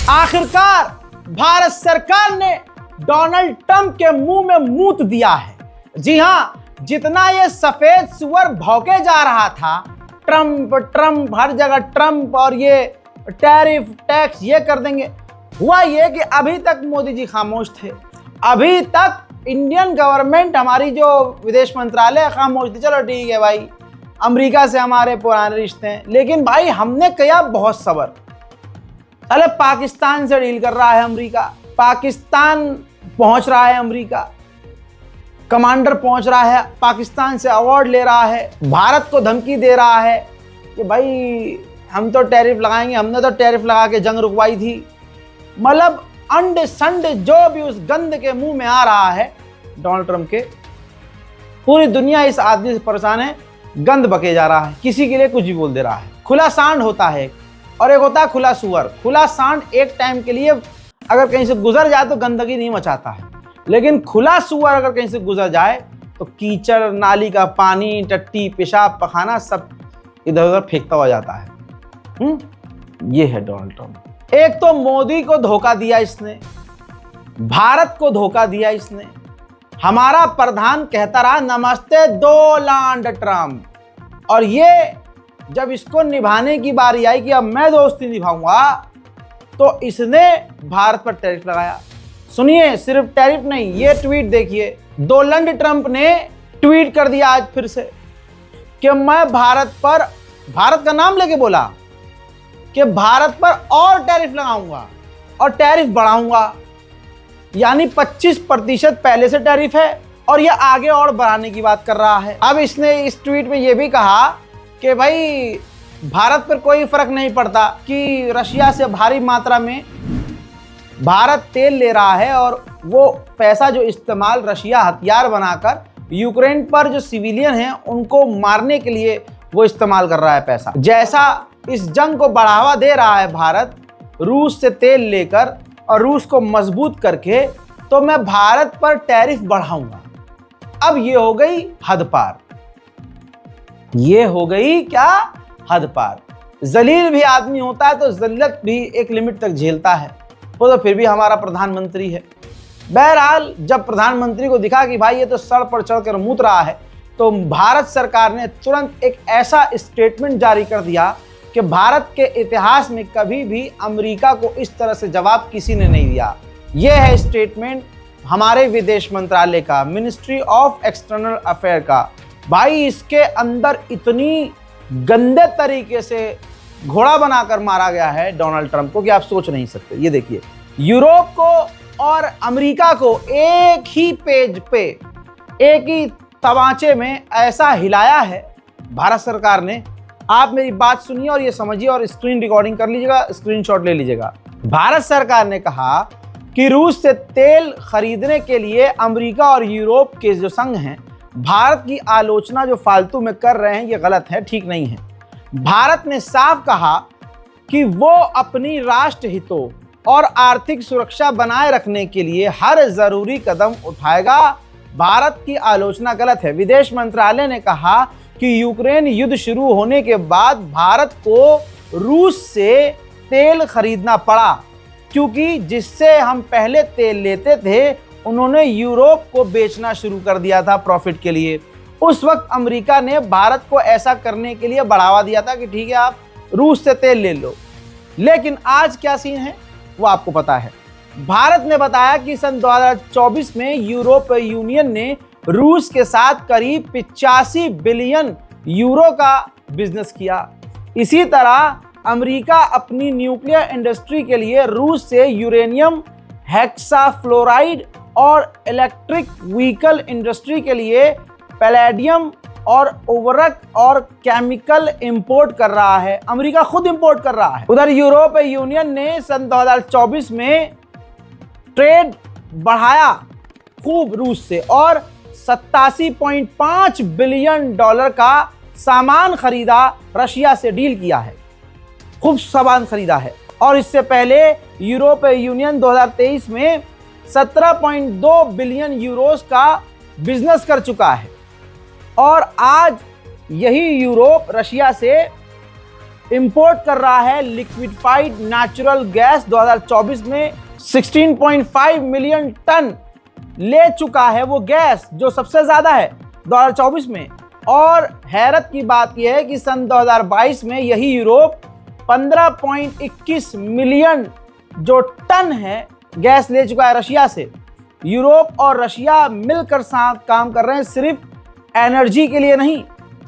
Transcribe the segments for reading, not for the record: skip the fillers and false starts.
आखिरकार भारत सरकार ने डोनाल्ड ट्रंप के मुंह में मूत दिया है। जी हां, जितना ये सफेद सुअर भौंके जा रहा था, ट्रंप ट्रंप हर जगह ट्रंप और ये टैरिफ टैक्स ये कर देंगे, हुआ ये कि अभी तक मोदी जी खामोश थे। अभी तक इंडियन गवर्नमेंट, हमारी जो विदेश मंत्रालय खामोश थी। चलो ठीक है भाई, अमेरिका से हमारे पुराने रिश्ते हैं, लेकिन भाई हमने किया बहुत सब्र। अरे पाकिस्तान से डील कर रहा है अमेरिका, पाकिस्तान पहुंच रहा है, अमेरिका कमांडर पहुंच रहा है, पाकिस्तान से अवार्ड ले रहा है, भारत को धमकी दे रहा है कि भाई हम तो टैरिफ लगाएंगे, हमने तो टैरिफ लगा के जंग रुकवाई थी। मतलब अंड संड जो भी उस गंद के मुंह में आ रहा है डोनाल्ड ट्रंप के, पूरी दुनिया इस आदमी से परेशान है, गंद बके जा रहा है, किसी के लिए कुछ भी बोल दे रहा है। खुला सांड होता है और एक होता है खुला सुअर। खुला सांड एक टाइम के लिए अगर कहीं से गुजर जाए तो गंदगी नहीं मचाता है, लेकिन खुला सुअर अगर कहीं से गुजर जाए तो कीचड़, नाली का पानी, टट्टी, पेशाब, पखाना सब इधर उधर फेंकता हुआ जाता है। ये है डोनाल्ड ट्रंप। एक तो मोदी को धोखा दिया इसने, भारत को धोखा दिया इसने। हमारा प्रधान कहता रहा नमस्ते डोनाल्ड ट्रंप, और ये जब इसको निभाने की बारी आई कि अब मैं दोस्ती निभाऊंगा, तो इसने भारत पर टैरिफ लगाया। सुनिए, सिर्फ टैरिफ नहीं, ये ट्वीट देखिए, डोनाल्ड ट्रंप ने ट्वीट कर दिया आज फिर से कि मैं भारत पर, भारत का नाम लेके बोला कि भारत पर और टैरिफ लगाऊंगा और टैरिफ बढ़ाऊंगा। यानी 25% पहले से टैरिफ है और ये आगे और बढ़ाने की बात कर रहा है। अब इसने इस ट्वीट में ये भी कहा कि भाई भारत पर कोई फर्क नहीं पड़ता कि रशिया से भारी मात्रा में भारत तेल ले रहा है और वो पैसा जो इस्तेमाल रशिया हथियार बनाकर यूक्रेन पर जो सिविलियन हैं उनको मारने के लिए वो इस्तेमाल कर रहा है पैसा। जैसा इस जंग को बढ़ावा दे रहा है भारत रूस से तेल लेकर और रूस को मजबूत करके, तो मैं भारत पर टैरिफ बढ़ाऊंगा। अब ये हो गई हद पार, ये हो गई क्या हद पार। जलील भी आदमी होता है तो जल्लत भी एक लिमिट तक झेलता है, वो तो फिर भी हमारा प्रधानमंत्री है। बहरहाल जब प्रधानमंत्री को दिखा कि भाई ये तो सर पर चढ़कर मूत रहा है, तो भारत सरकार ने तुरंत एक ऐसा स्टेटमेंट जारी कर दिया कि भारत के इतिहास में कभी भी अमेरिका को इस तरह से जवाब किसी ने नहीं दिया। यह है स्टेटमेंट हमारे विदेश मंत्रालय का, मिनिस्ट्री ऑफ एक्सटर्नल अफेयर का। भाई इसके अंदर इतनी गंदे तरीके से घोड़ा बनाकर मारा गया है डोनाल्ड ट्रंप को कि आप सोच नहीं सकते। ये देखिए, यूरोप को और अमेरिका को एक ही पेज पे, एक ही तमाचे में ऐसा हिलाया है भारत सरकार ने। आप मेरी बात सुनिए और ये समझिए और स्क्रीन रिकॉर्डिंग कर लीजिएगा, स्क्रीनशॉट ले लीजिएगा। भारत सरकार ने कहा कि रूस से तेल खरीदने के लिए अमेरिका और यूरोप के जो संघ हैं, भारत की आलोचना जो फालतू में कर रहे हैं ये गलत है, ठीक नहीं है। भारत ने साफ कहा कि वो अपनी राष्ट्र हितों और आर्थिक सुरक्षा बनाए रखने के लिए हर जरूरी कदम उठाएगा। भारत की आलोचना गलत है। विदेश मंत्रालय ने कहा कि यूक्रेन युद्ध शुरू होने के बाद भारत को रूस से तेल खरीदना पड़ा, क्योंकि जिससे हम पहले तेल लेते थे उन्होंने यूरोप को बेचना शुरू कर दिया था प्रॉफिट के लिए। उस वक्त अमेरिका ने भारत को ऐसा करने के लिए बढ़ावा दिया था कि ठीक है आप रूस से तेल ले लो। लेकिन आज क्या सीन है वो आपको पता है। भारत ने बताया कि सन 2024 में यूरोपीय यूनियन ने रूस के साथ करीब 85 बिलियन यूरो का बिजनेस किया। इसी तरह अमेरिका अपनी न्यूक्लियर इंडस्ट्री के लिए रूस से यूरेनियम, हेक्साफ्लोराइड और इलेक्ट्रिक व्हीकल इंडस्ट्री के लिए पैलेडियम और उर्वरक और केमिकल इंपोर्ट कर रहा है। अमेरिका खुद इंपोर्ट कर रहा है। उधर यूरोपीय यूनियन ने सन 2024 में ट्रेड बढ़ाया खूब रूस से और 87.5 बिलियन डॉलर का सामान खरीदा, रशिया से डील किया है, खूब सामान खरीदा है। और इससे पहले यूरोपीय यूनियन 2023 में 17.2 बिलियन यूरोस का बिजनेस कर चुका है। और आज यही यूरोप रशिया से इंपोर्ट कर रहा है लिक्विफाइड नेचुरल गैस 2024 में 16.5 मिलियन टन ले चुका है वो गैस, जो सबसे ज्यादा है 2024 में। और हैरत की बात यह है कि सन 2022 में यही यूरोप 15.21 मिलियन जो टन है गैस ले चुका है रशिया से। यूरोप और रशिया मिलकर साथ काम कर रहे हैं, सिर्फ एनर्जी के लिए नहीं,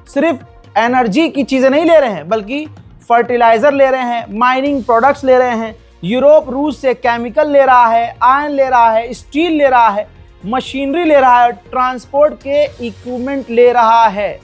सिर्फ एनर्जी की चीजें नहीं ले रहे हैं, बल्कि फर्टिलाइजर ले रहे हैं, माइनिंग प्रोडक्ट्स ले रहे हैं। यूरोप रूस से केमिकल ले रहा है, आयरन ले रहा है, स्टील ले रहा है, मशीनरी ले रहा है, ट्रांसपोर्ट के इक्विपमेंट ले रहा है,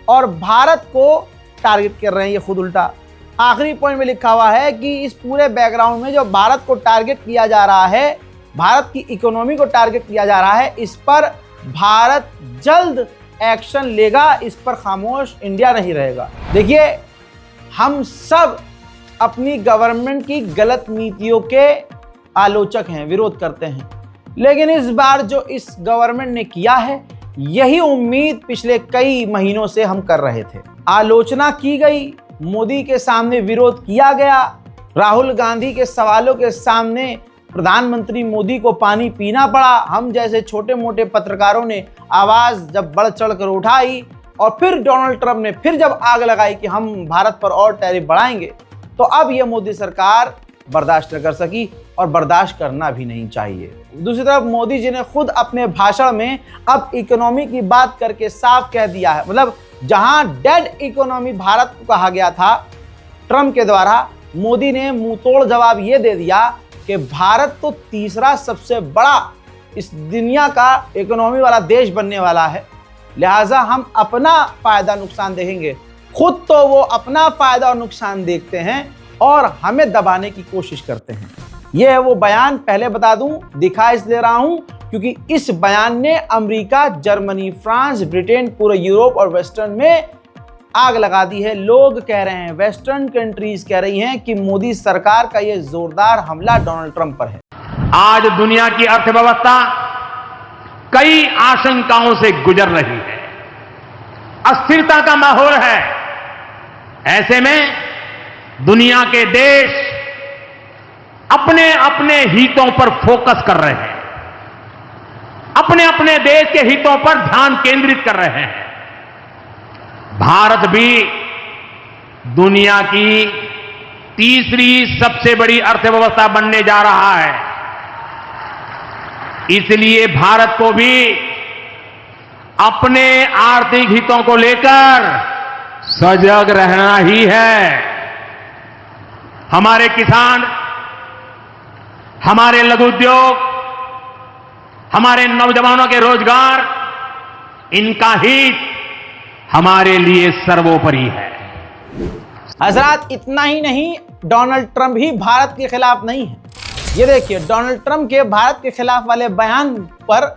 और भारत को टारगेट कर रहे हैं ये खुद उल्टा। आखिरी पॉइंट में लिखा हुआ है कि इस पूरे बैकग्राउंड में जो भारत को टारगेट किया जा रहा है, भारत की इकोनॉमी को टारगेट किया जा रहा है, इस पर भारत जल्द एक्शन लेगा, इस पर खामोश इंडिया नहीं रहेगा। देखिए, हम सब अपनी गवर्नमेंट की गलत नीतियों के आलोचक हैं, विरोध करते हैं, लेकिन इस बार जो इस गवर्नमेंट ने किया है, यही उम्मीद पिछले कई महीनों से हम कर रहे थे। आलोचना की गई, मोदी के सामने विरोध किया गया, राहुल गांधी के सवालों के सामने प्रधानमंत्री मोदी को पानी पीना पड़ा। हम जैसे छोटे मोटे पत्रकारों ने आवाज जब बढ़ चढ़ कर उठाई, और फिर डोनाल्ड ट्रंप ने फिर जब आग लगाई कि हम भारत पर और टैरिफ बढ़ाएंगे, तो अब यह मोदी सरकार बर्दाश्त न कर सकी, और बर्दाश्त करना भी नहीं चाहिए। दूसरी तरफ मोदी जी ने खुद अपने भाषण में अब इकोनॉमी की बात करके साफ कह दिया है, मतलब जहां डेड इकोनॉमी भारत को कहा गया था ट्रंप के द्वारा, मोदी ने मुंहतोड़ जवाब ये दे दिया कि भारत तो तीसरा सबसे बड़ा इस दुनिया का इकोनॉमी वाला देश बनने वाला है, लिहाजा हम अपना फायदा नुकसान देखेंगे। खुद तो वो अपना फायदा और नुकसान देखते हैं और हमें दबाने की कोशिश करते हैं। यह है वो बयान। पहले बता दूं, दिखा इसलिए रहा हूं क्योंकि इस बयान ने अमेरिका, जर्मनी, फ्रांस, ब्रिटेन, पूरे यूरोप और वेस्टर्न में आग लगा दी है। लोग कह रहे हैं, वेस्टर्न कंट्रीज कह रही हैं कि मोदी सरकार का यह जोरदार हमला डोनाल्ड ट्रंप पर है। आज दुनिया की अर्थव्यवस्था कई आशंकाओं से गुजर रही है, अस्थिरता का माहौल है। ऐसे में दुनिया के देश अपने अपने हितों पर फोकस कर रहे हैं, अपने अपने देश के हितों पर ध्यान केंद्रित कर रहे हैं। भारत भी दुनिया की तीसरी सबसे बड़ी अर्थव्यवस्था बनने जा रहा है, इसलिए भारत को भी अपने आर्थिक हितों को लेकर सजग रहना ही है। हमारे किसान, हमारे लघु उद्योग, हमारे नौजवानों के रोजगार, इनका हित हमारे लिए सर्वोपरि है। हजरात, इतना ही नहीं, डोनाल्ड ट्रंप ही भारत के खिलाफ नहीं है। ये देखिए, डोनाल्ड ट्रंप के भारत के खिलाफ वाले बयान पर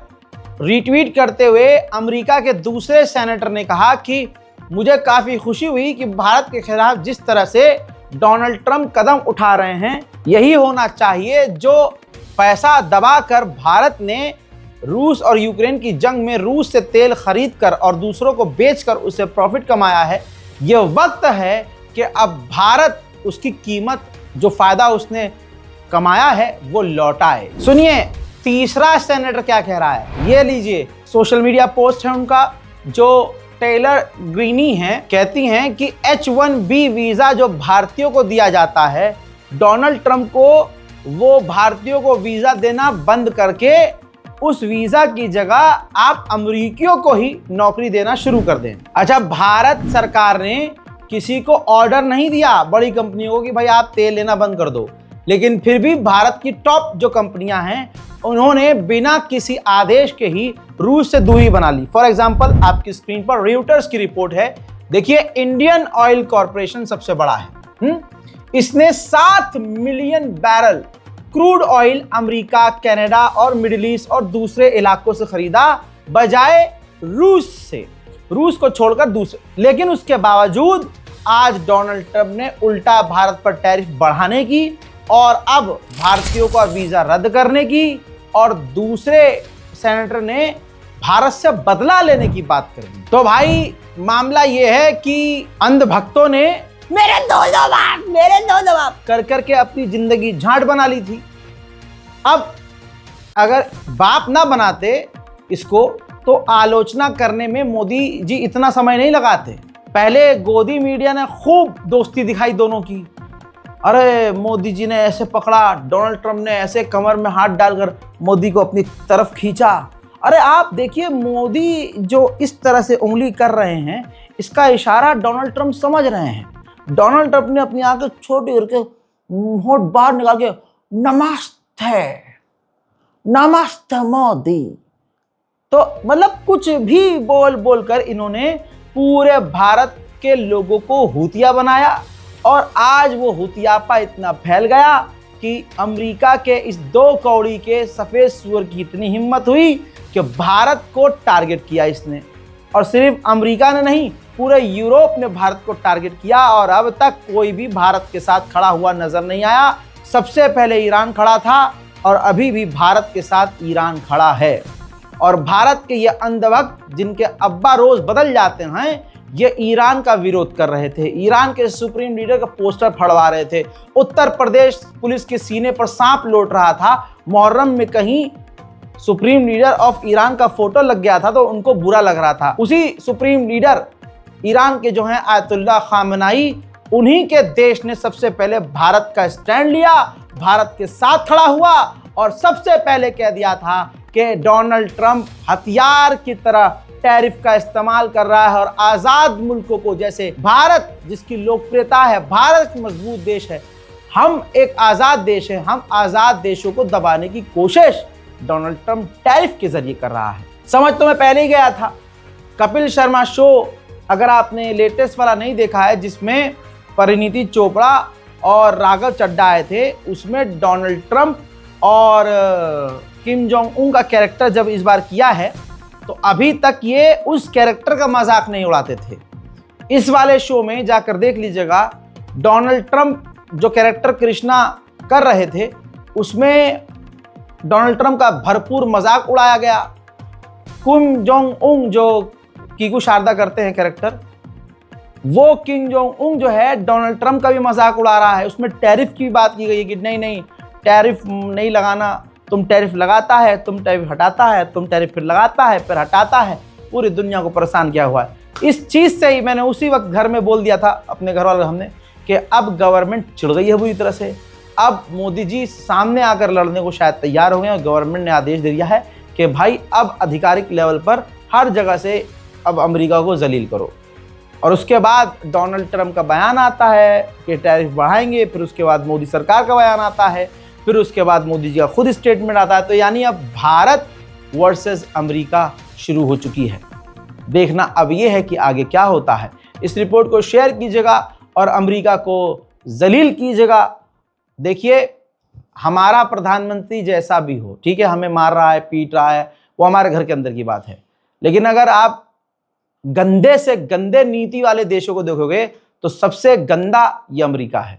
रीट्वीट करते हुए अमेरिका के दूसरे सेनेटर ने कहा कि मुझे काफी खुशी हुई कि भारत के खिलाफ जिस तरह से डोनाल्ड ट्रंप कदम उठा रहे हैं, यही होना चाहिए। जो पैसा दबाकर भारत ने रूस और यूक्रेन की जंग में रूस से तेल खरीद कर और दूसरों को बेचकर उससे प्रॉफिट कमाया है, यह वक्त है कि अब भारत उसकी कीमत, जो फायदा उसने कमाया है, वो लौटाए। सुनिए तीसरा सेनेटर क्या कह रहा है, ये लीजिए। सोशल मीडिया पोस्ट है उनका, जो टेलर ग्रीनी हैं, कहती हैं कि H1B वीजा जो भारतीयों को दिया जाता है, डोनाल्ड ट्रंप को वो भारतीयों को वीजा देना बंद करके उस वीजा की जगह आप अमेरिकियों को ही नौकरी देना शुरू कर दें। अच्छा, भारत सरकार ने किसी को ऑर्डर नहीं दिया बड़ी कंपनियों को कि भाई आप तेल लेना बंद कर दो, लेकिन फिर भी भारत की टॉप जो कंपनियां हैं, उन्होंने बिना किसी आदेश के ही रूस से दूरी बना ली। फॉर एग्जांपल, आपकी स्क्रीन पर रॉयटर्स की रिपोर्ट है, देखिए। इंडियन ऑयल कॉर्पोरेशन सबसे बड़ा है, इसने 7 million barrel crude oil America, Canada और मिडिल ईस्ट और दूसरे इलाकों से खरीदा, बजाय रूस से, रूस को छोड़कर दूसरे। लेकिन उसके बावजूद आज डोनाल्ड ट्रंप ने उल्टा भारत पर टैरिफ बढ़ाने की और अब भारतीयों का वीजा रद्द करने की, और दूसरे सेनेटर ने भारत से बदला लेने की बात कर दी। तो भाई मामला यह है कि अंधभक्तों ने मेरे दो बाप कर करके अपनी जिंदगी झांट बना ली थी। अब अगर बाप ना बनाते इसको तो आलोचना करने में मोदी जी इतना समय नहीं लगाते। पहले गोदी मीडिया ने खूब दोस्ती दिखाई दोनों की। अरे मोदी जी ने ऐसे पकड़ा, डोनाल्ड ट्रंप ने ऐसे कमर में हाथ डालकर मोदी को अपनी तरफ खींचा। अरे आप देखिए मोदी जो इस तरह से उंगली कर रहे हैं, इसका इशारा डोनाल्ड ट्रंप समझ रहे हैं। डोनाल्ड ट्रंप ने अपनी आंखें छोटी करके होंठ बाहर निकाल के नमस्ते नमस्ते मोदी, तो मतलब कुछ भी बोल बोल कर इन्होंने पूरे भारत के लोगों को हूतिया बनाया। और आज वो हुतियापा इतना फैल गया कि अमेरिका के इस 2 कौड़ी के सफेद सुअर की इतनी हिम्मत हुई कि भारत को टारगेट किया इसने। और सिर्फ अमेरिका ने नहीं, पूरे यूरोप ने भारत को टारगेट किया और अब तक कोई भी भारत के साथ खड़ा हुआ नजर नहीं आया। सबसे पहले ईरान खड़ा था और अभी भी भारत के साथ ईरान खड़ा है। और भारत के ये अंधभक्त जिनके अब्बा रोज बदल जाते हैं, ये ईरान का विरोध कर रहे थे, ईरान के सुप्रीम लीडर का पोस्टर फड़वा रहे थे। उत्तर प्रदेश पुलिस के सीने पर सांप लौट रहा था। मुहर्रम में कहीं सुप्रीम लीडर ऑफ ईरान का फोटो लग गया था तो उनको बुरा लग रहा था। उसी सुप्रीम लीडर ईरान के जो हैं आयतुल्लाह खामेनी, उन्हीं के देश ने सबसे पहले भारत का स्टैंड लिया, भारत के साथ खड़ा हुआ और सबसे पहले कह दिया था कि डोनाल्ड ट्रंप हथियार की तरह टैरिफ का इस्तेमाल कर रहा है और आजाद मुल्कों को, जैसे भारत जिसकी लोकप्रियता है, भारत मजबूत देश है, हम एक आजाद देश है, हम आजाद देशों को दबाने की कोशिश डोनाल्ड ट्रंप टैरिफ के जरिए कर रहा है। समझ तो मैं पहले ही गया था। कपिल शर्मा शो अगर आपने लेटेस्ट वाला नहीं देखा है, जिसमें परिणीति चोपड़ा और राघव चड्ढा आए थे, उसमें डोनाल्ड ट्रंप और किम जोंग उन का कैरेक्टर जब इस बार किया है तो अभी तक ये उस कैरेक्टर का मजाक नहीं उड़ाते थे। इस वाले शो में जाकर देख लीजिएगा, डोनाल्ड ट्रंप जो कैरेक्टर कृष्णा कर रहे थे उसमें डोनाल्ड ट्रंप का भरपूर मजाक उड़ाया गया। किम जोंग उन जो कीकू शारदा करते हैं कैरेक्टर, वो किम जोंग उन जो है डोनाल्ड ट्रंप का भी मजाक उड़ा रहा है। उसमें टैरिफ की बात की गई है कि नहीं टैरिफ नहीं लगाना, तुम टैरिफ लगाता है, तुम टैरिफ हटाता है, तुम टैरिफ फिर लगाता है, फिर हटाता है, पूरी दुनिया को परेशान किया हुआ है। इस चीज़ से ही मैंने उसी वक्त घर में बोल दिया था अपने घर वाले हमने कि अब गवर्नमेंट चिढ़ गई है बुरी तरह से। अब मोदी जी सामने आकर लड़ने को शायद तैयार हो गए और गवर्नमेंट ने आदेश दे दिया है कि भाई अब आधिकारिक लेवल पर हर जगह से अब अमेरिका को जलील करो। और उसके बाद डोनाल्ड ट्रंप का बयान आता है कि टैरिफ बढ़ाएंगे, फिर उसके बाद मोदी सरकार का बयान आता है, फिर उसके बाद मोदी जी का खुद स्टेटमेंट आता है। तो यानी अब भारत वर्सेस अमेरिका शुरू हो चुकी है। देखना अब ये है कि आगे क्या होता है। इस रिपोर्ट को शेयर कीजिएगा और अमेरिका को जलील कीजिएगा। देखिए, हमारा प्रधानमंत्री जैसा भी हो, ठीक है, हमें मार रहा है, पीट रहा है, वो हमारे घर के अंदर की बात है, लेकिन अगर आप गंदे से गंदे नीति वाले देशों को देखोगे तो सबसे गंदा ये अमेरिका है।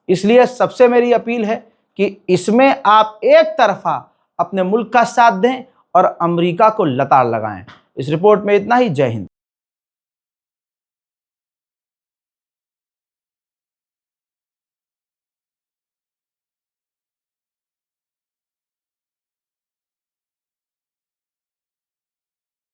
इसलिए सबसे मेरी अपील है कि इसमें आप एक तरफा अपने मुल्क का साथ दें और अमेरिका को लताड़ लगाएं। इस रिपोर्ट में इतना ही। जय हिंद।